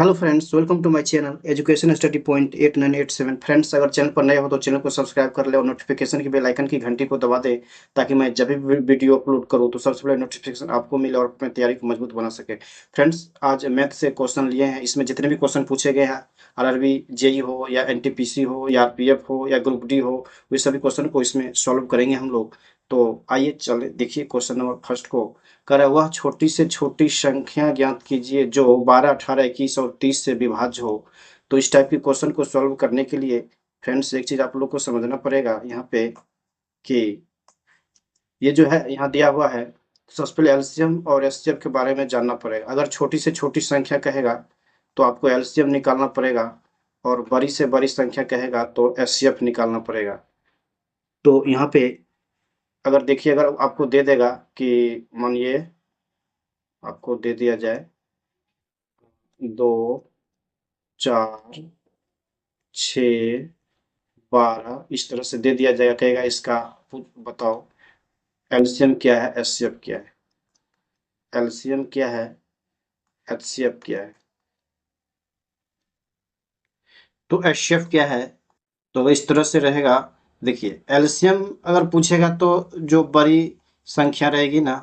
Hello friends, welcome to my channel education study point 8987। Friends, अगर channel पर नए हो तो चैनल को सब्सक्राइब कर ले और नोटिफिकेशन की बेल आइकन की घंटी को दबा दे, ताकि मैं जब भी वीडियो अपलोड करूं तो सबसे पहले नोटिफिकेशन आपको मिले और अपनी तैयारी को मजबूत बना सके। फ्रेंड्स, आज मैथ से क्वेश्चन लिए हैं। इसमें जितने भी क्वेश्चन पूछे गए हैं, आरआरबी, जेई हो या एनटीपीसी हो या आरपीएफ हो या ग्रुप डी हो, वे सभी क्वेश्चन को इसमें सॉल्व करेंगे हम लोग। तो आइए चले देखिए क्वेश्चन नंबर फर्स्ट को। कह रहा है, वह छोटी से छोटी संख्या ज्ञात कीजिए जो 12, 18, 21 और 30 से विभाज्य हो। तो इस टाइप के क्वेश्चन को सॉल्व करने के लिए फ्रेंड्स एक चीज आप लोग को समझना पड़ेगा यहाँ पे कि ये जो है यहाँ दिया हुआ है। सबसे पहले एलसीएम और एचसीएफ के बारे में जानना पड़ेगा। अगर छोटी से छोटी संख्या कहेगा तो आपको एलसीएम निकालना पड़ेगा, और बड़ी से बड़ी संख्या कहेगा तो एचसीएफ निकालना पड़ेगा। तो यहाँ पे अगर देखिए, अगर आपको दे देगा कि मानिए आपको दे दिया जाए 2, 4, 6, 12 इस तरह से दे दिया जाएगा। कहेगा इसका बताओ एलसीएम क्या है, एचसीएफ क्या है। एलसीएम क्या है, एचसीएफ क्या है। तो एचसीएफ क्या है, तो इस तरह से रहेगा। देखिए, एलसीएम अगर पूछेगा तो जो बड़ी संख्या रहेगी ना,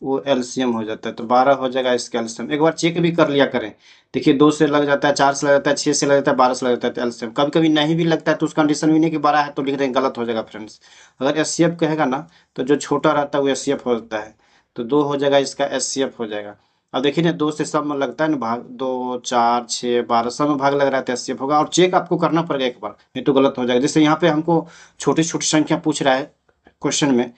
वो एलसीएम हो जाता है। तो 12 हो जाएगा इसका एलसीएम। एक बार चेक भी कर लिया करें। देखिए, 2 से लग जाता है, 4 से लग जाता है, 6 से लग जाता है, 12 से लग जाता है। तो एलसीएम कभी कभी नहीं भी लगता है, तो उस कंडीशन भी नहीं कि 12 है तो लिख रहे हैं, गलत हो जाएगा फ्रेंड्स। अगर एचसीएफ कहेगा ना, तो जो छोटा रहता है वो एचसीएफ होता है। तो 2 हो जाएगा, इसका एचसीएफ हो जाएगा। अब देखिए ना, 2 से सब में लगता है ना भाग, 2, 4, 6, 12 सब में भाग लग रहा है तो एचसीएफ होगा। और चेक आपको करना पड़ेगा एक बार, नहीं तो गलत हो जाएगा। जैसे यहाँ पे हमको छोटी छोटी संख्या पूछ रहा है क्वेश्चन में,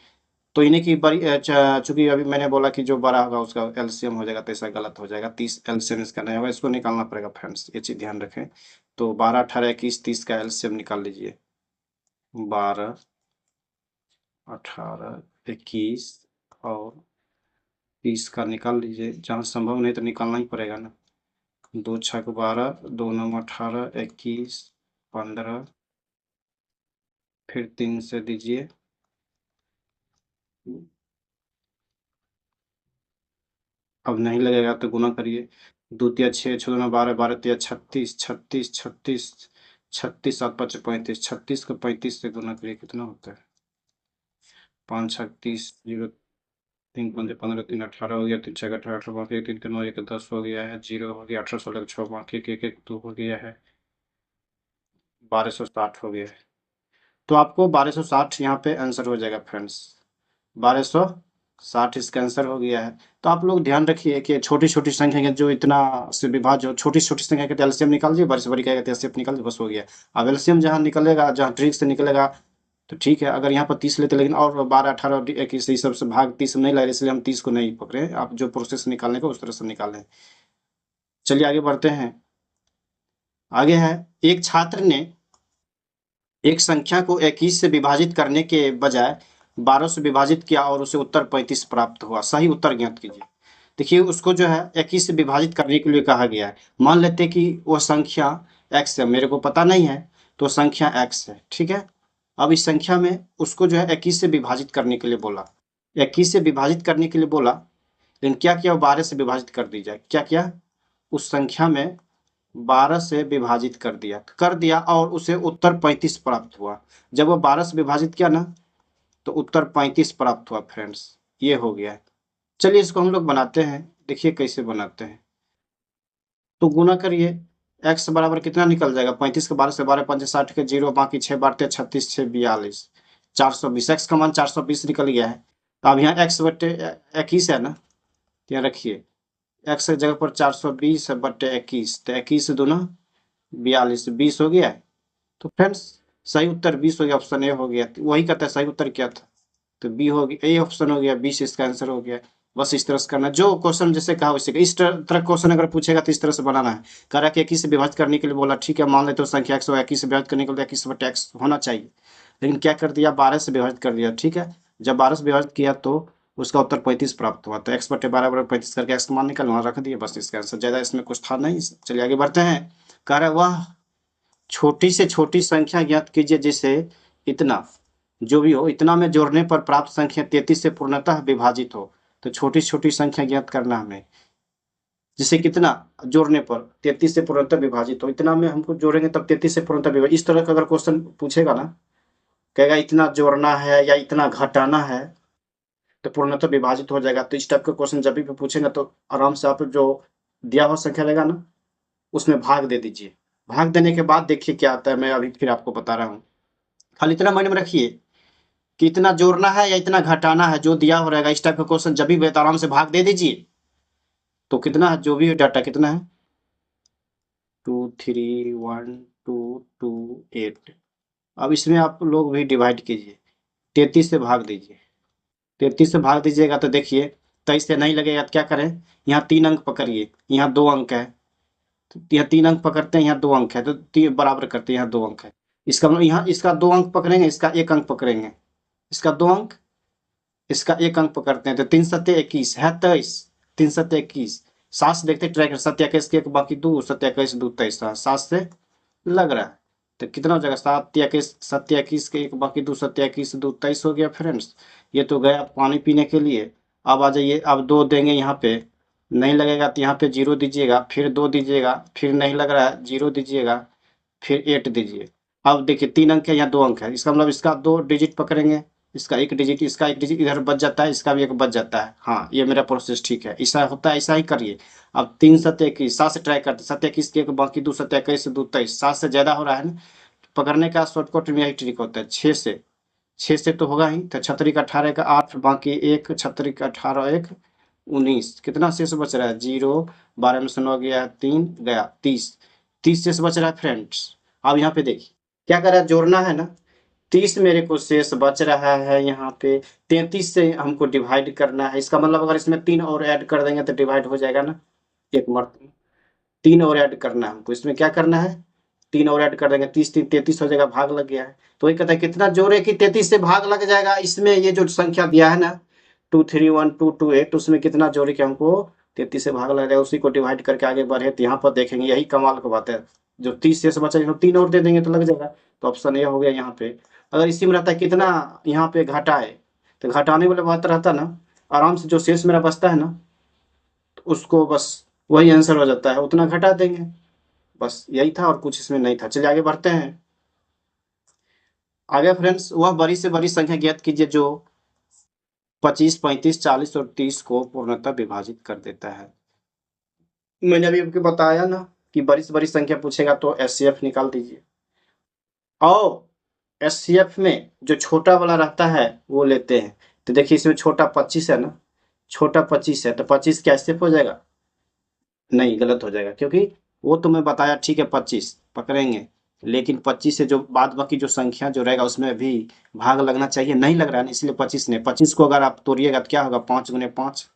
तो इन्हीं की बड़ी चूंकि अभी मैंने बोला कि जो बड़ा होगा उसका एलसीएम हो जाएगा, तो ऐसा गलत हो जाएगा। 30 एलसीएम इसका नहीं होगा, इसको निकालना पड़ेगा फ्रेंड्स, ये चीज ध्यान रखें। तो 12, 18, 21, 30 का एलसीएम निकाल लीजिए। 12, 18, 21 और 30 का निकाल लीजिए। जहाँ संभव नहीं तो निकालना ही पड़ेगा ना। 2 छक 12, 2 9 18, 21, 15, फिर 3 से दीजिए। अब नहीं लगेगा तो गुना करिए। 2 तिया 6, 6 दूना 12, 12 तिया 36, 36, 36, 36, 7 5 35, 36 को 35 से गुना करिए, कितना होता है? 5 छक 30, 0 3 5 15, 3 18 हो गया, 3 छक 18, 18 बाकी 3 के 9 1 10 हो गया है, 0 हो गया, 18 16 6 बाकी 1 1 2 हो गया है, 1260 हो गया है। तो आपको 1260 यहाँ पे आंसर हो जाएगा फ्रेंड्स। 1260 इसका आंसर हो गया है। तो आप लोग ध्यान रखिए कि छोटी छोटी संख्या के जो इतना से विभाज्य हो, छोटी छोटी संख्या के एलसीएम निकाल दीजिए, बड़ी से बड़ी का एलसीएम निकाल दीजिए, बस हो गया। अब एलसीएम जहाँ निकलेगा, जहाँ ट्रिक से निकलेगा तो ठीक है। अगर यहाँ पर 30 लेते, लेकिन और 12, 18 और 21 इस सब से भाग 30 में नहीं लगे, इसलिए हम 30 को नहीं पकड़े। आप जो प्रोसेस निकालने का उस तरह से निकालें। चलिए आगे बढ़ते हैं। आगे है, एक छात्र ने एक संख्या को 21 से विभाजित करने के बजाय 12 से विभाजित किया और उसे उत्तर 35 प्राप्त हुआ। सही उत्तर ज्ञात कीजिए। देखिए, उसको जो है 21 से विभाजित करने के लिए कहा गया है। मान लेते कि वह संख्या x है, मेरे को पता नहीं है, तो संख्या x है, ठीक है। अब इस संख्या में उसको जो है 21 से विभाजित करने के लिए बोला। 21 से विभाजित करने के लिए बोला, लेकिन क्या किया, 12 से विभाजित कर दी जाए। क्या किया, उस संख्या में 12 से विभाजित कर दिया और उसे उत्तर 35 प्राप्त हुआ। जब वो 12 से विभाजित किया ना, तो उत्तर 35 प्राप्त हुआ फ्रेंड्स। ये हो गया। चलिए इसको हम लोग बनाते हैं, देखिए कैसे बनाते हैं। तो गुना करिए। x बराबर कितना निकल जाएगा, 35 के 12 से 12 5 60 के 0 बाकी 6 बारते 36 6 42, 420। x का मान 420 निकल गया है। तो अब यहाँ x बटे 21 है ना, तो यहाँ रखिए x की जगह पर 420 बटे 21, तो 21 दूना 42, 20 हो गया है। तो फ्रेंड्स सही उत्तर 20 हो गया, ऑप्शन ए हो गया। वही कहता है सही उत्तर क्या था, तो बी हो गया, ए ऑप्शन हो गया, 20 इसका आंसर हो गया। बस इस तरह से करना, जो क्वेश्चन जैसे कहा वैसे इस तरह क्वेश्चन अगर पूछेगा तो इस तरह से बनाना है। कह रहा है कि 21 से विभाजित करने के लिए बोला, ठीक है मान लेते हो संख्या x हो, 21 से विभाजित करने के लिए 21 बटे x होना चाहिए, लेकिन क्या कर दिया, 12 से विभाजित कर दिया। ठीक है, जब 12 से विभाजित किया तो उसका उत्तर 35 प्राप्त हुआ। तो x बटे 12 बराबर 35 करके x का मान निकाल वहां रख दिया, बस इसका आंसर। ज्यादा इसमें कुछ था नहीं। चलिए आगे बढ़ते हैं। कह रहा है, वह छोटी से छोटी संख्या ज्ञात कीजिए जिसे इतना, जो भी हो, इतना में जोड़ने पर प्राप्त संख्या 33 से पूर्णतः विभाजित हो। तो छोटी छोटी संख्या ज्ञात करना हमें। जिसे कितना जोड़ने पर 33 से पूर्णतः विभाजित हो, इतना में हमको जोड़ेंगे तब 33 से पूर्णतः विभाजित। इस तरह का अगर क्वेश्चन पूछेगा ना, कहेगा इतना जोड़ना है या इतना घटाना है तो पूर्णतः विभाजित हो जाएगा। तो इस टाइप का क्वेश्चन जब भी पूछेगा तो आराम से आप जो दिया हुआ संख्या रहेगा ना उसमें भाग दे दीजिए। भाग देने के बाद देखिए क्या आता है, मैं अभी फिर आपको बता रहा हूँ। खाली इतना माइंड में रखिए कि इतना जोड़ना है या इतना घटाना है, जो दिया हो रहेगा इस टाइप का क्वेश्चन जब भी आराम से भाग दे दीजिए। तो कितना है, जो भी डाटा कितना है 23128। अब इसमें आप लोग भी डिवाइड कीजिए, 33 से भाग दीजिए। 33 से भाग दीजिएगा तो देखिए 23 से नहीं लगेगा तो क्या करें, यहाँ 3 अंक पकड़िए, यहाँ 2 अंक है, तो यहाँ 3 अंक पकड़ते हैं, यहाँ 2 अंक है तो बराबर करते हैं, यहाँ 2 अंक है। इसका मतलब यहाँ इसका 2 अंक पकड़ेंगे, इसका 1 अंक पकड़ेंगे, इसका 2 अंक, इसका 1 अंक पकड़ते हैं तो 3 सत्ते 21 है 23, 3 सत्ते 21। 7 से देखते ट्राई कर, 27 के एक बाकी 2, 27 2 23, 7 से लग रहा है तो कितना हो जाएगा 27 के एक बाकी 2, 27 2 23 हो गया फ्रेंड्स। ये तो गया पानी पीने के लिए। अब आ जाइए, अब 2 देंगे यहाँ पे, नहीं लगेगा तो यहाँ पे 0 दीजिएगा, फिर 2 दीजिएगा, फिर नहीं लग रहा है 0 दीजिएगा, फिर 8 दीजिए। अब देखिए 3 अंक है, यहाँ 2 अंक है, इसका मतलब इसका 2 डिजिट पकड़ेंगे, इसका 1 डिजिट, इसका 1 डिजिट इधर बच जाता है, इसका भी 1 बच जाता है। हाँ ये मेरा प्रोसेस ठीक है, ऐसा होता है, ऐसा ही करिए। अब 3 सत्ते 21, 7 से ट्राई करते, 27 के एक बाकी 2, 27 2 23, 7 से ज्यादा हो रहा है ना, पकड़ने का शॉर्टकट में यही ट्रिक होता है। 6 से तो होगा ही, तो 6 का 18 का 8 बाकी 1, 6 का 18 1 19, कितना शेष बच रहा है 0, 12 में से 9 गया 3 गया 30, 30 शेष बच रहा है फ्रेंड्स। अब यहाँ पे देखिए क्या कर रहा है, जोड़ना है ना, 30 मेरे को शेष बच रहा है यहाँ पे, 33 से हमको डिवाइड करना है। इसका मतलब अगर इसमें 3 और ऐड कर देंगे तो डिवाइड हो जाएगा ना, एक मर्तबा 3 और ऐड करना है हमको, इसमें क्या करना है 3 और ऐड कर देंगे, 30 3 33 हो जाएगा, भाग लग गया है। तो वही कहता है कितना जोड़े कि 33 से भाग लग जाएगा। इसमें ये जो संख्या दिया है ना 231228, उसमें कितना जोड़े कि हमको 33 से भाग लग जाएगा, उसी को डिवाइड करके आगे बढ़े तो यहाँ पर देखेंगे यही कमाल की बात है। जो 30 शेष बचा है 3 और दे देंगे तो लग जाएगा। तो ऑप्शन ये हो गया यहाँ पे। अगर इसी में रहता है कितना यहाँ पे घटाए, तो घटाने वाला बात रहता ना, आराम से जो शेष मेरा बचता है ना तो उसको बस वही आंसर हो जाता है, उतना घटा देंगे। बस यही था और कुछ इसमें नहीं था। चलिए आगे बढ़ते हैं। आगे फ्रेंड्स, वह बड़ी से बड़ी संख्या ज्ञात कीजिए जो 25 35 40 और 30 को पूर्णतः विभाजित कर देता है। मैंने अभी आपको बताया ना कि बड़ी से बड़ी संख्या पूछेगा तो एचसीएफ निकाल दीजिए, और एचसीएफ में जो छोटा वाला रहता है वो लेते हैं। तो देखिए इसमें छोटा 25 है ना, छोटा 25 है तो 25 क्या एचसीएफ हो जाएगा, नहीं गलत हो जाएगा, क्योंकि वो तो मैं बताया ठीक है 25 पकड़ेंगे, लेकिन 25 से जो बाद बाकी जो संख्या जो रहेगा उसमें भी भाग लगना चाहिए, नहीं लग रहा है ना, इसलिए 25 ने 25 को अगर आप तोड़िएगा तो क्या होगा 5 गुने 5।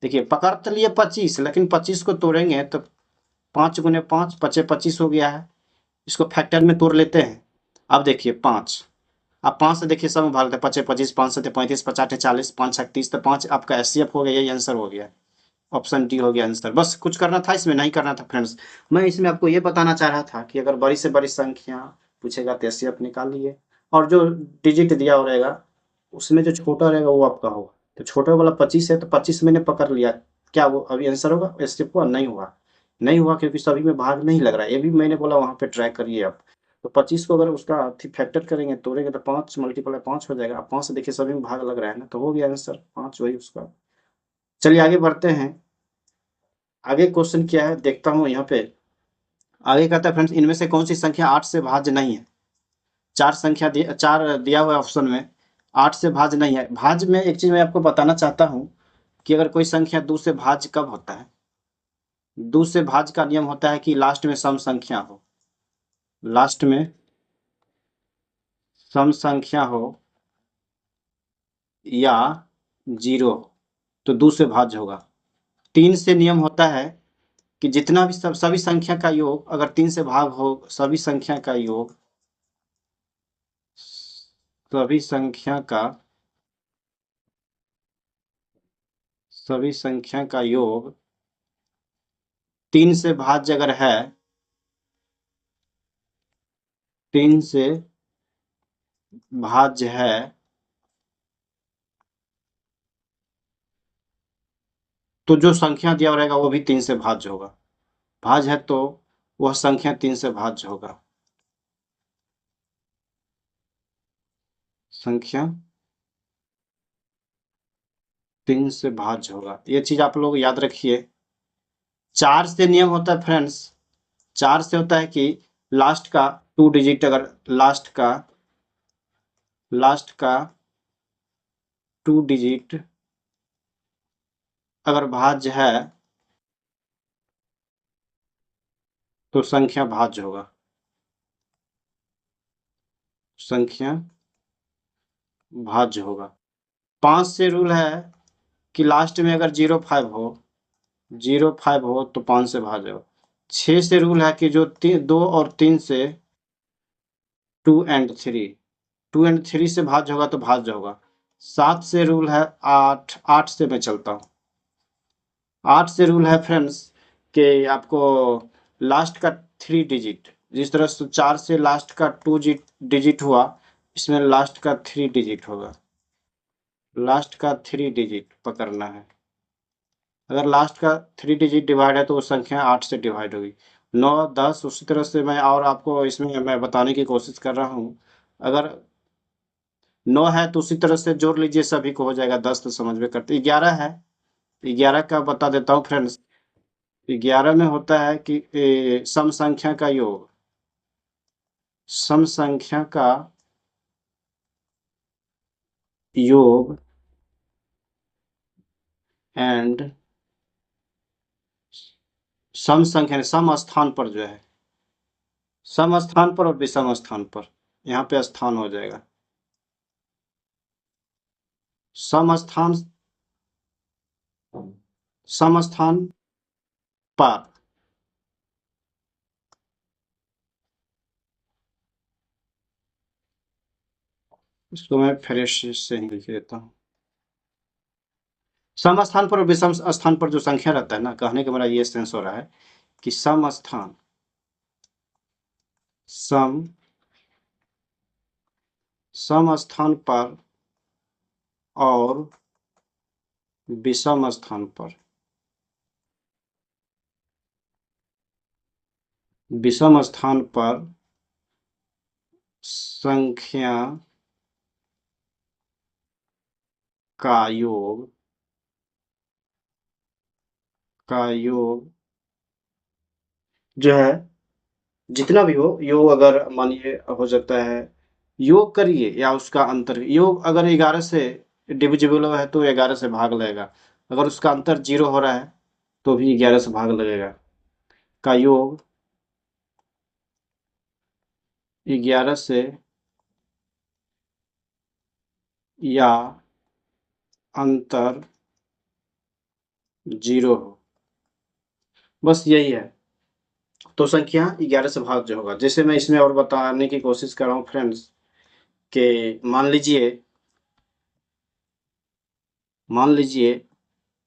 देखिए पकड़ तो लिए 25, लेकिन 25 को तोड़ेंगे तो 5 गुने 5 पचे 25 हो गया है। इसको फैक्टर में तोड़ लेते हैं। अब देखिए 5, अब 5 से देखिए सब में भाग देते, पचे 25 5 से 35 50 40 5 30, तो 5 आपका एचसीएफ हो गया, यही आंसर हो गया। ऑप्शन डी हो गया आंसर। बस कुछ करना था इसमें, नहीं करना था फ्रेंड्स। मैं इसमें आपको ये बताना चाह रहा था कि अगर बड़ी से बड़ी संख्या पूछेगा तो एचसीएफ निकाल लिए, और जो डिजिट दिया हो रहेगा उसमें जो छोटा रहेगा वो आपका होगा। तो छोटा वाला 25 है तो 25 मैंने पकड़ लिया, क्या वो अभी आंसर होगा एचसीएफ हुआ, नहीं हुआ, नहीं हुआ क्योंकि सभी में भाग नहीं लग रहा है। ये भी मैंने बोला वहां पे ट्राई करिए आप। तो 25 को अगर उसका फैक्टर करेंगे तोड़ेंगे तो 5 मल्टीप्लाई 5 हो जाएगा। 5 से देखिए सभी में भाग लग रहा है ना, तो हो गया आंसर 5 वही उसका। चलिए आगे बढ़ते हैं। आगे क्वेश्चन क्या है देखता हूँ यहाँ पे। आगे कहता है फ्रेंड्स, इनमें से कौन सी संख्या 8 से भाज्य नहीं है। चार दिया हुआ है ऑप्शन में, 8 से भाज्य नहीं है। भाज्य में एक चीज मैं आपको बताना चाहता हूँ कि अगर कोई संख्या 2 से भाज्य कब होता है, 2 से भाज्य का नियम होता है कि लास्ट में सम संख्या हो, लास्ट में सम संख्या हो या 0 हो तो 2 से भाज्य होगा। 3 से नियम होता है कि जितना भी सभी संख्या का योग अगर 3 से भाग हो, सभी संख्या का योग, सभी संख्या का सभी संख्या का योग 3 से भाज्य अगर है, 3 से भाज्य है तो जो संख्या दिया रहेगा वो भी 3 से भाज्य होगा। भाज्य है तो वह संख्या 3 से भाज्य होगा। संख्या 3 से भाज्य होगा, ये चीज आप लोग याद रखिए। 4 से नियम होता है फ्रेंड्स, 4 से होता है कि लास्ट का 2 डिजिट, अगर लास्ट का 2 डिजिट अगर भाज्य है तो संख्या भाज्य होगा। संख्या भाज्य होगा। 5 से रूल है कि लास्ट में अगर 05 हो तो 5 से भाज्य हो। 6 से रूल है कि जो 2 और 3 से 2 एंड 3 से भाज्य होगा तो भाज्य होगा। 7 से रूल है 8 से मैं चलता हूँ। 8 से रूल है फ्रेंड्स कि आपको लास्ट का 3 डिजिट, जिस तरह से 4 से लास्ट का 2 डिजिट हुआ, इसमें लास्ट का 3 डिजिट होगा। लास्ट का 3 डिजिट पकड़ना है। अगर लास्ट का 3 डिजिट डिवाइड है तो वो संख्या 8 से डिवाइड होगी। 9, 10 उसी तरह से मैं और आपको इसमें मैं बताने की कोशिश कर रहा हूँ। अगर 9 है तो उसी तरह से जोड़ लीजिए, सभी को हो जाएगा। 10 तो समझ में करते। 11 है, 11 का बता देता हूँ फ्रेंड्स। 11 में होता है कि सम संख्या का योग, सम संख्या का योग एंड सम संख्या, सम स्थान पर जो है, सम स्थान पर और विषम स्थान पर, यहाँ पे स्थान हो जाएगा। सम स्थान, सम स्थान पर, इसको मैं फिर से ही लिख देता हूँ। सम स्थान पर और विषम स्थान पर जो संख्या रहता है ना, कहने का मेरा ये सेंस हो रहा है कि सम स्थान, सम सम स्थान पर और विषम स्थान पर, विषम स्थान पर संख्या का योग, जो है जितना भी हो, योग अगर मानिए हो सकता है, योग करिए या उसका अंतर। योग अगर 11 से डिविजिबल है तो 11 से भाग लगेगा। अगर उसका अंतर 0 हो रहा है तो भी 11 से भाग लगेगा। का योग 11 से या अंतर 0 हो, बस यही है। तो संख्या 11 से भाग जो होगा, जैसे मैं इसमें और बताने की कोशिश कर रहा हूँ फ्रेंड्स कि मान लीजिए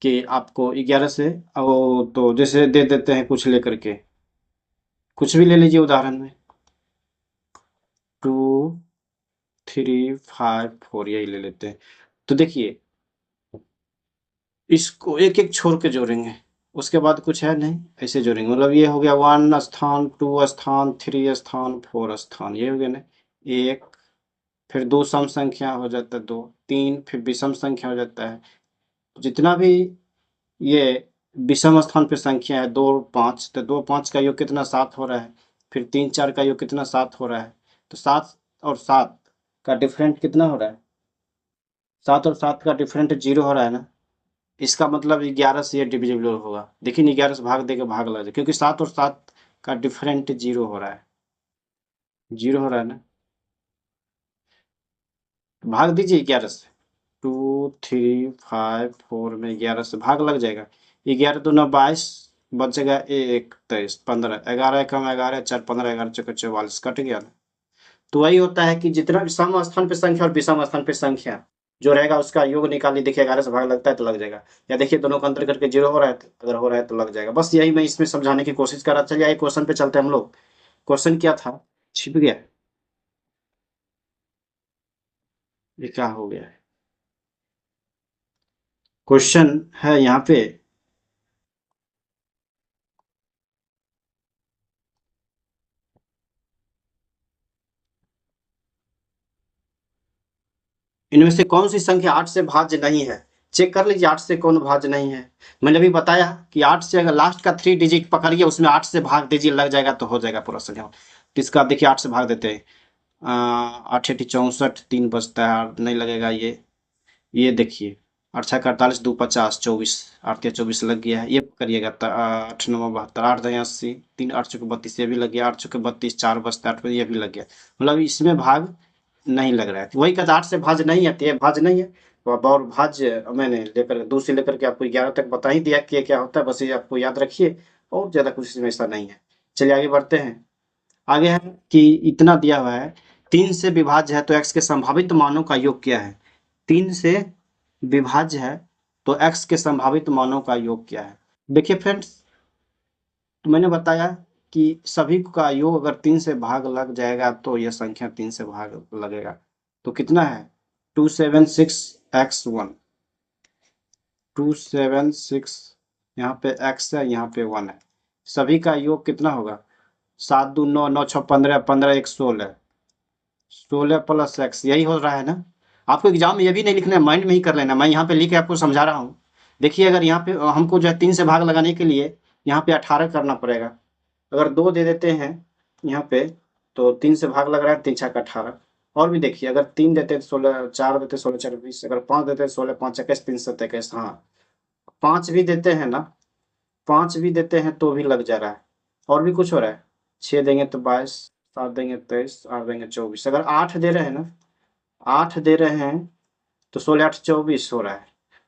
कि आपको 11 से, वो तो जैसे दे देते हैं कुछ लेकर के, कुछ भी ले लीजिए उदाहरण में, 2, 3, 5, 4 यही ले लेते हैं। तो देखिए इसको एक एक छोड़ के जोड़ेंगे, उसके बाद कुछ है नहीं, ऐसे जोड़ेंगे। मतलब ये हो गया 1 स्थान, 2 स्थान, 3 स्थान, 4 स्थान, ये हो गया ना। एक, फिर 2 सम संख्या हो जाता है 2, 3 फिर विषम संख्या हो जाता है। जितना भी ये विषम स्थान पे संख्या है 2, 5, तो 2, 5 का योग कितना, 7 हो रहा है। फिर 3, 4 का योग कितना, 7 हो रहा है। तो 7 और 7 का डिफरेंट कितना हो रहा है, 7 और 7 का डिफरेंट 0 हो रहा है ना। इसका मतलब 11 से ये डिविजिबल होगा। देखिए 11 से भाग देके भाग लग जाए, क्योंकि 7 और 7 का डिफरेंट 0 हो रहा है, 0 हो रहा है ना। भाग दीजिए 11 से, 2, 3, 5, 4 में 11 से भाग लग जाएगा। 11 दूना 22, बचेगा 1, 23, 15, 11 कम 11, 4, 15, 11 चौके 44, कट गया ना। तो वही होता है कि जितना भी सम स्थान पे संख्या और विषम स्थान पे संख्या जो रहेगा उसका योग निकालिए। देखिए 11 से भाग लगता है तो लग जाएगा, या देखिए दोनों का अंतर करके 0 हो रहा है, अगर हो रहा है तो लग जाएगा। बस यही मैं इसमें समझाने की कोशिश कर रहा। चलिए आइए क्वेश्चन पे चलते हैं हम लोग। क्वेश्चन क्या था, छिप गया, ये क्या हो गया है। क्वेश्चन है यहाँ पे इनमें से कौन सी संख्या 8 से भाज्य नहीं है? चेक कर लीजिए 8 से कौन भाज्य नहीं है। मैंने अभी बताया कि 8 से अगर लास्ट का 3 डिजिट पकड़िए, उसमें 8 से भाग दीजिए, लग जाएगा तो हो जाएगा पूरा संख्या। तो इसका देखिए 8 से भाग देते हैं, 8 8 64, 3 बचता है, नहीं लगेगा ये देखिए 8 6 48, 2 50, 24, 8 या 24 लग गया है। ये करिएगा 8 9 72, 8 10 80, 3 8 चौके 32, ये भी लग गया, 8 चौके 32, 4 बचता है 8 पे, ये भी लग गया। मतलब इसमें भाग नहीं लग रहा है, तो वही कहता 8 से भाज्य नहीं है, तो ये भाज्य नहीं है। तो अब और भाज्य मैंने लेकर 2 से लेकर के आपको 11 तक बता ही दिया कि ये क्या होता है, बस ये आपको याद रखिए, और ज़्यादा कुछ इसमें ऐसा नहीं है। चलिए आगे बढ़ते हैं। आगे है कि इतना दिया हुआ है, 3 से विभाज्य है तो x के संभावित मानों का योग क्या है? 3 से विभाज्य है तो x के संभावित मानों का योग क्या है? देखिए फ्रेंड्स, तो मैंने बताया कि सभी का योग अगर 3 से भाग लग जाएगा तो यह संख्या 3 से भाग लगेगा। तो कितना है? 276x1, 276, यहाँ पे x है, यहाँ पे 1 है। सभी का योग कितना होगा? 7 2 9, 9 6 15, 15 1 16, 16 प्लस x, यही हो रहा है ना? आपको एग्जाम में ये भी नहीं लिखना है, माइंड में ही कर लेना। मैं यहाँ पे लिख के आपको समझा रहा हूँ। देखिए अगर यहाँ पे हमको जो है 3 से भाग लगाने के लिए यहाँ पे 18 करना पड़ेगा। अगर 2 दे देते हैं यहाँ पे, तो 3 से भाग लग रहा है, 3 छक्का 18। और भी देखिए, अगर 3 देते हैं तो 16, 4 देते हैं 16 4 20, अगर 5 देते हैं 16 5 21, 3 7 21, हाँ 5 भी देते हैं ना, 5 भी देते हैं तो भी लग जा रहा है। और भी कुछ हो रहा है, 6 देंगे तो 22, 7 देंगे 23, 8 देंगे 24। अगर 8 दे रहे हैं ना, 8 दे रहे हैं तो 16 8 24 हो रहा है,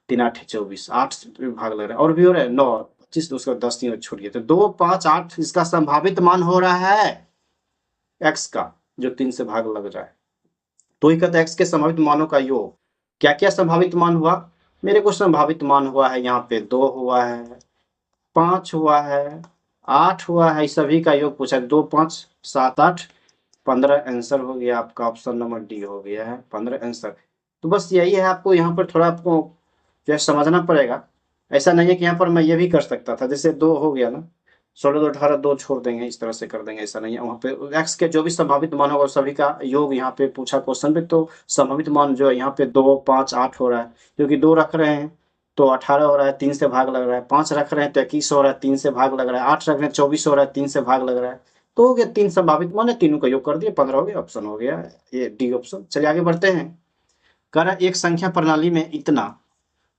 3 8 24, 8 से भाग लग रहा है। और भी हो रहा है 9 25, तो उसका 10 तीन छोड़िए, तो 2 5 8 इसका संभावित मान हो रहा है x का, जो 3 से भाग लग रहा है। तो ही कहते हैं x के संभावित मानों का योग। क्या क्या संभावित मान हुआ? मेरे को संभावित मान हुआ है यहाँ पे 2 हुआ है, 5 हुआ है, 8 हुआ है, इस सभी का योग पूछा है। 2 5 7 8 15 आंसर हो गया आपका, ऑप्शन नंबर डी हो गया है 15 आंसर। तो बस यही है, आपको यहाँ पर थोड़ा आपको जो है समझना पड़ेगा। ऐसा नहीं है कि यहाँ पर मैं ये भी कर सकता था, जैसे 2 हो गया ना, 16 2 18, 2 छोड़ देंगे, इस तरह से कर देंगे, ऐसा नहीं है। वहाँ पे x के जो भी संभावित मान होगा सभी का योग यहाँ पे पूछा क्वेश्चन में, तो संभावित मान जो है यहाँ पे 2 5 8 हो रहा है, क्योंकि 2 रख रहे हैं तो 18 हो रहा है, 3 से भाग लग रहा है, 5 रख रहे हैं तो 21 हो रहा है, 3 से भाग लग रहा है, 8 रख रहे हैं 24 हो रहा है, 3 से भाग लग रहा है। तो हो गया 3 संभावित मान है, तीनों का योग कर दिए 15 हो गया, ऑप्शन हो गया ये डी ऑप्शन। चलिए आगे बढ़ते हैं। कह रहा है एक संख्या प्रणाली में इतना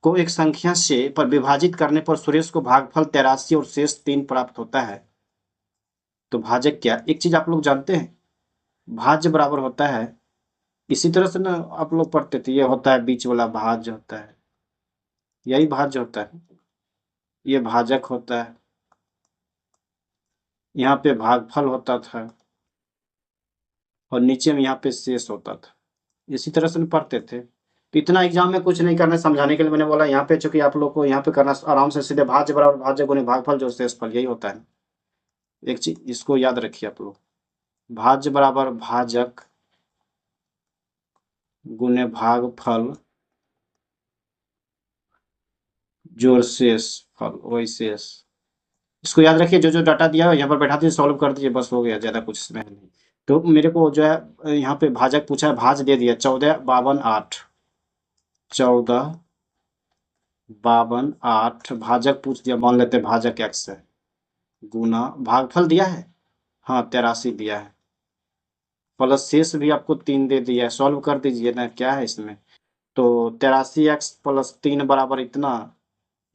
को एक संख्या से पर विभाजित करने पर सुरेश को भागफल 83 और शेष 3 प्राप्त होता है। तो भाजक क्या? एक चीज आप लोग जानते हैं, भाज्य बराबर होता है, इसी तरह से ना आप लोग पढ़ते थे, ये होता है बीच वाला भाज्य होता है, यही भाज्य होता है, ये भाजक होता है, यहाँ पे भागफल होता था, और नीचे में यहाँ पे शेष होता था। इसी तरह से पढ़ते थे। तो इतना एग्जाम में कुछ नहीं करना, समझाने के लिए मैंने बोला। यहाँ पे चूंकि आप लोग को यहाँ पे करना आराम से, सीधे भाज्य बराबर भाज्य गुणे भागफल जो शेषफल, यही होता है। एक चीज इसको याद रखिए आप लोग, भाज्य बराबर भाजक गुणे भागफल जोड़ शेष फल, वही शेष। इसको याद रखिए, जो जो डाटा दिया है यहाँ पर बैठा दीजिए, सॉल्व कर दीजिए, बस हो गया, ज़्यादा कुछ इसमें है नहीं। तो मेरे को जो है यहाँ पे भाजक पूछा है, भाज दे दिया 14 52 8, 14 52 8, भाजक पूछ दिया, मान लेते हैं भाजक x है, गुना भागफल दिया है, हाँ 83 दिया है, प्लस शेष भी आपको 3 दे दिया है। सॉल्व कर दीजिए ना, क्या है इसमें। तो 83x प्लस 3 बराबर इतना,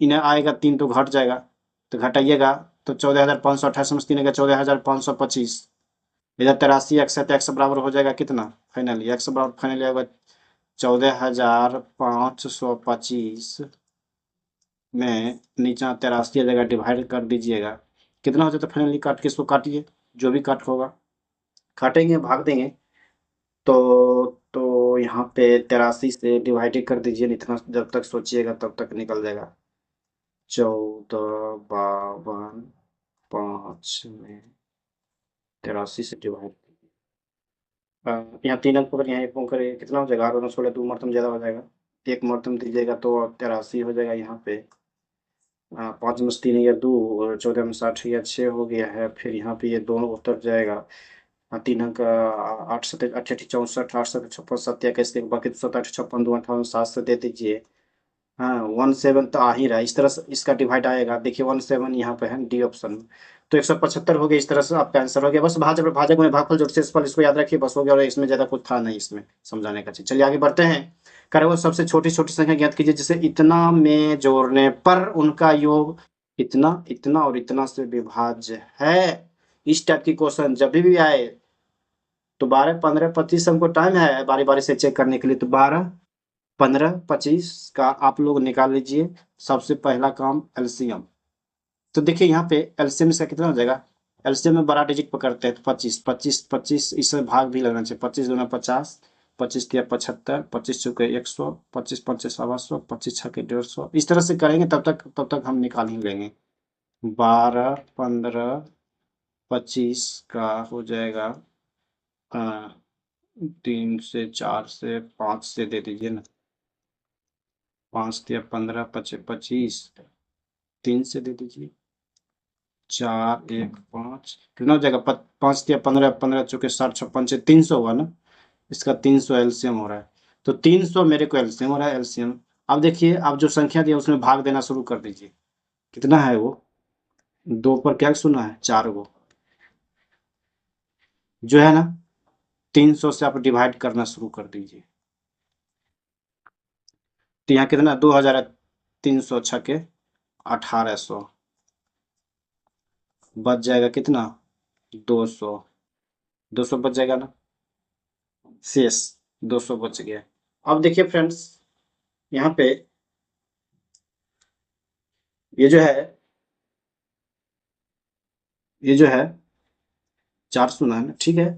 इन्हें आएगा 3 तो घट जाएगा, तो घटाइएगा तो 14,528 में 3 का 14,525। इधर 83x है तो x बराबर हो जाएगा कितना फाइनली, x बराबर फाइनली होगा 14,525 में नीचे 83 जगह डिवाइड कर दीजिएगा, कितना हो जाता है फाइनली। काट के इसको काटिए, जो भी काट होगा काटेंगे भाग देंगे, तो यहाँ पे 83 से डिवाइड कर दीजिए, इतना जब तक सोचिएगा तब तक निकल जाएगा। 14 52 5 में 83 से डिवाइड, यहाँ 3 अंक पर, यहाँ 1 अंक करें, कितना हो जाएगा 8 16, 2 मरतम ज़्यादा हो जाएगा, 1 मरतम दीजिएगा तो 83 हो जाएगा यहाँ पे। 5 में 3 या 2, और 14 में 60 या 6 हो गया है, फिर यहाँ पे ये दोनों उतर जाएगा, तीन अंक 8 7 8 64 7 के बाकी 7 8 56 2 58 7 से दे दीजिए। हाँ 17 तो आ ही रहा है, इस तरह से इसका डिवाइड आएगा। देखिए 17 यहाँ पे है डी ऑप्शन में, तो 175 हो गया। इस तरह से आपका आंसर हो गया। बस भाजक भाजक में भागफल जोड़ शेषफल इसको याद रखिए, बस हो गया। और इसमें ज्यादा कुछ था नहीं इसमें समझाने का चीज। चलिए आगे बढ़ते हैं। करे वो सबसे छोटी छोटी संख्या ज्ञात कीजिए जिसे इतना में जोड़ने पर उनका योग इतना इतना और इतना से विभाज्य है। इस टाइप की क्वेश्चन जब भी आए तो 12 15 25 हमको टाइम है बारी बारी से चेक करने के लिए। तो 12 15 25 का आप लोग निकाल लीजिए। सबसे पहला काम एलसीएम। तो देखिए यहाँ पे एलसीएम इसका कितना हो जाएगा। एलसीएम में बड़ा डिजिट पकड़ते हैं तो 25 25 25 इससे भाग भी लगना चाहिए। 25 दूना 50, 25 तिया 75, 25 चौके 100, 25 पंचे 125, 25 छक्के 150। इस तरह से करेंगे तब तक हम निकाल ही लेंगे। 12 15 25 का हो जाएगा 3 से 4 से 5 से दे दीजिए ना। 5 तिया 15 पचे 25, 3 से दे दीजिए। 4 1 5 कितना हो जाएगा। 5 तिया 15 15 चौके 60 56 से 300 हुआ ना। इसका 300 एलसीएम हो रहा है। तो 300 मेरे को एलसीएम हो रहा है। एलसीएम अब देखिए, अब जो संख्या दी है उसमें भाग देना शुरू कर दीजिए। कितना है वो, 2 पर क्या सुना है 4 गो जो है ना। 300 से आप डिवाइड करना शुरू कर दीजिए। तो यहाँ कितना 2300 छके 1800 बच जाएगा कितना 200। 200 बच जाएगा ना, शेष 200 बच गया। अब देखिए फ्रेंड्स यहाँ पे ये जो है ये जो है 4 सुना है ना, ठीक है।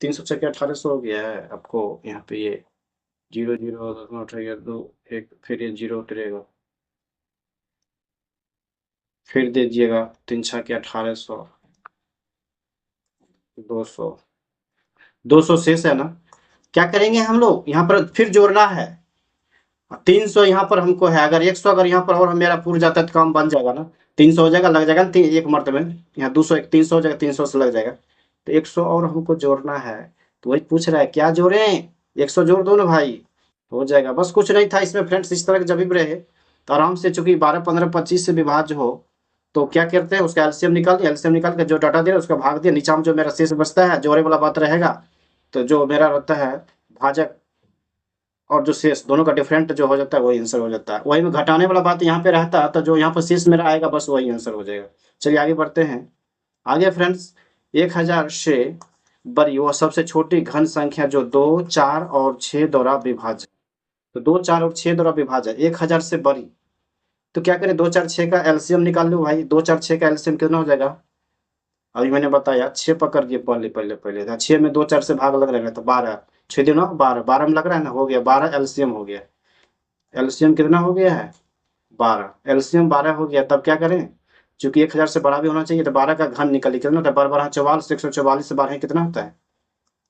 300 छके 1800 हो गया है आपको। यहाँ पे ये 0 0 उठेगा 2 1 फिर ये 0 उतरेगा, फिर दे दीजिएगा 3 छके 1800 200 200 शेष है ना। क्या करेंगे हम लोग यहाँ पर फिर जोड़ना है। 300 यहाँ पर हमको है, अगर 100 अगर यहाँ पर और मेरा पूरा जाता है तो काम बन जाएगा ना। 300 हो जाएगा, लग जाएगा ना एक मर्तबे में। यहाँ 200 300 हो जाएगा, 300 से लग जाएगा। तो 100 और हमको जोड़ना है। तो वही पूछ रहा है क्या जोड़ें। 100 जोड़ दो ना भाई, हो जाएगा। बस कुछ नहीं था इसमें फ्रेंड्स। इस तरह के जब भी रहे तो आराम से, चूंकि 12 15 25 से विभाज्य हो तो क्या करते हैं उसका एलसीएम निकाल दिया। एलसीएम निकाल के जो डाटा दिया उसका भाग दिया। नीचा में जो मेरा शेष बचता है जोड़े वाला बात रहेगा। तो जो मेरा रहता है भाजक और जो शेष दोनों का डिफरेंट जो हो जाता है वही आंसर हो जाता है। वही में घटाने वाला बात यहाँ पे रहता है, तो जो यहाँ पर शेष मेरा आएगा बस वही आंसर हो जाएगा। चलिए आगे बढ़ते हैं। आगे फ्रेंड्स 1000 से बड़ी वो सबसे छोटी घन संख्या जो 2 4 और 6 द्वारा विभाज्य। तो 2 4 और 6 द्वारा विभाज्य 1000 से बड़ी। तो क्या करें 2 4 6 का एलसीएम निकाल लो भाई। 2 4 6 का एलसीएम कितना हो जाएगा। अभी मैंने बताया 6 पकड़ दिए पहले पहले पहले 6 में 2 4 से भाग लग रहा है तो 12 6 दिनों 12 12 में लग रहा है ना, हो गया 12 एलसीएम हो गया। एलसीएम कितना हो गया है 12। एलसीएम 12 हो गया। तब क्या करें, चूंकि 1000 से बड़ा भी होना चाहिए तो 12 का घन निकल कितना होता है। 12 12 44, 144 से 12 कितना होता है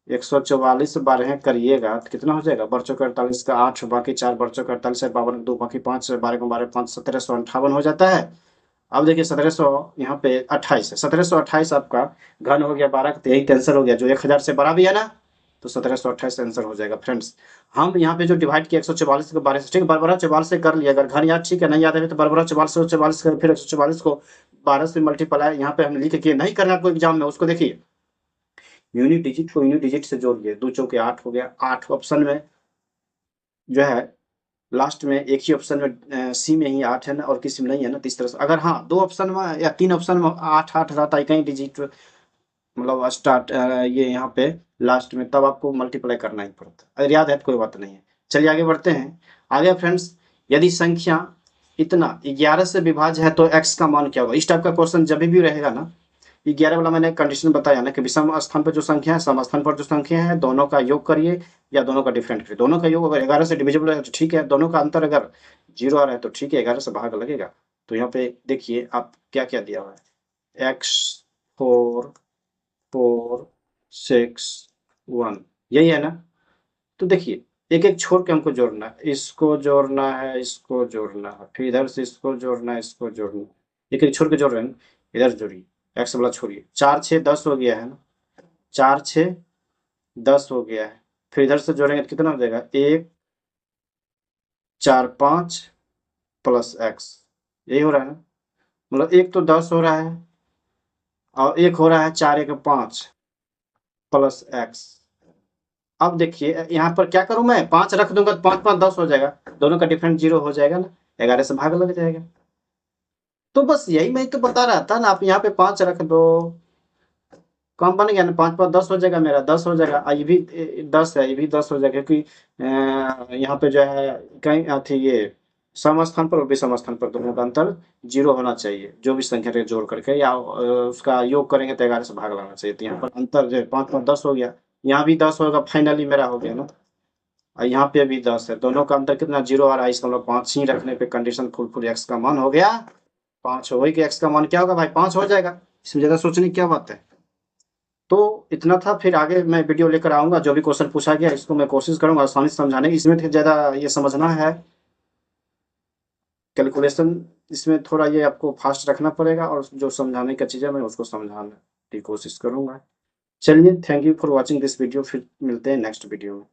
144 से 12 करिएगा तो कितना हो जाएगा। बरचों का 48 का 8 बाकी 4 बरचों का 48 है 52 2 बाकी 5 12 को 12 5 1758 हो जाता है। अब देखिए 1700 यहाँ पे 28 है। 1728 आपका घन हो गया 12 का। तो यही आंसर हो गया जो 1000 से बड़ा भी है ना। तो 1728 आंसर हो जाएगा फ्रेंड्स। हम यहाँ पे जो डिवाइड किया 144 को 12 से, ठीक है। 12 44 से कर लिया। अगर घर याद ठीक है, नहीं याद है तो 12 44 से 44 फिर 144 को 12 से मल्टीप्लाई यहाँ पे हम लिख के नहीं करना आपको एग्जाम में। उसको देखिए यूनिट डिजिट को यूनिट डिजिट से जोड़िए। 2 चौके 8 हो गया। 8 ऑप्शन में जो है लास्ट में एक ही ऑप्शन में सी में ही 8 है ना और किसी में नहीं है ना। तो इस तरह से अगर हाँ 2 ऑप्शन में या 3 ऑप्शन में 8 8 रहता है कहीं डिजिट मतलब स्टार्ट ये यहाँ पे लास्ट में, तब आपको मल्टीप्लाई करना ही पड़ता है। अगर याद है तो कोई बात नहीं है। चलिए आगे बढ़ते हैं। आगे फ्रेंड्स यदि संख्या इतना 11 से विभाज्य है तो x का मान क्या होगा। इस टाइप का क्वेश्चन जब भी रहेगा ना, 11 वाला मैंने कंडीशन बताया ना कि विषम स्थान पर जो संख्या है सम स्थान पर जो संख्या है दोनों का योग करिए या दोनों का डिफरेंट करिए। दोनों का योग अगर 11 से डिविजिबल है तो ठीक है, दोनों का अंतर अगर 0 आ रहा है तो ठीक है, 11 से भाग लगेगा। तो यहाँ पे देखिए आप क्या क्या दिया हुआ है x 4 4 6 1 यही है ना। तो देखिए एक एक छोड़ के हमको जोड़ना है। इसको जोड़ना है, इसको जोड़ना है, फिर इधर से इसको जोड़ना है, इसको जोड़ना है। एक एक छोड़ के जोड़ रहे हैं, इधर जोड़िए। एक्स वाला छोड़िए। 4 6 10 हो गया है ना। 4 6 10 हो गया है। फिर इधर से जोड़ेंगे तो कितना हो जाएगा, 1 4 5 प्लस एक्स, यही हो रहा है ना। मतलब एक तो 10 हो रहा है और एक हो रहा है 4 1 5 प्लस एक्स। अब देखिए यहाँ पर क्या करूं, मैं 5 रख दूंगा तो 5 5 10 हो जाएगा, दोनों का डिफरेंस 0 हो जाएगा ना, 11 से भाग लग जाएगा। तो बस यही मैं तो बता रहा था ना, आप यहाँ पे 5 रख दो, कम बन गया ना, 5 5 10 हो जाएगा, मेरा 10 हो जाएगा। ये भी 10 है, ये भी 10 हो जाएगा, क्योंकि यहाँ पे जो है कहीं थी ये सम स्थान पर और विषम स्थान पर दोनों का अंतर 0 होना चाहिए, जो भी संख्या के जोड़ करके, या उसका योग करेंगे तो 11 से भाग लगना चाहिए। तो यहाँ पर अंतर जो है 5 5 10 हो गया, यहाँ भी 10 होगा, फाइनली मेरा हो गया ना। और यहाँ पे भी 10 है, दोनों का अंतर कितना 0 आ रहा है, इसका मतलब 5 ही रखने पे कंडीशन फुल एक्स का मान हो गया 5। हो गई कि एक्स का मान क्या होगा भाई, 5 हो जाएगा, इसमें ज्यादा सोचने की क्या बात है। तो इतना था, फिर आगे मैं वीडियो लेकर आऊंगा, जो भी क्वेश्चन पूछा गया इसको मैं कोशिश करूंगा आसानी से समझाने की। इसमें ज्यादा ये समझना है कैलकुलेशन, इसमें थोड़ा ये आपको फास्ट रखना पड़ेगा, और जो समझाने का चीज़ है मैं उसको समझाने की कोशिश करूंगा। चलिए, thank you for watching this video, फिर मिलते हैं नेक्स्ट वीडियो में।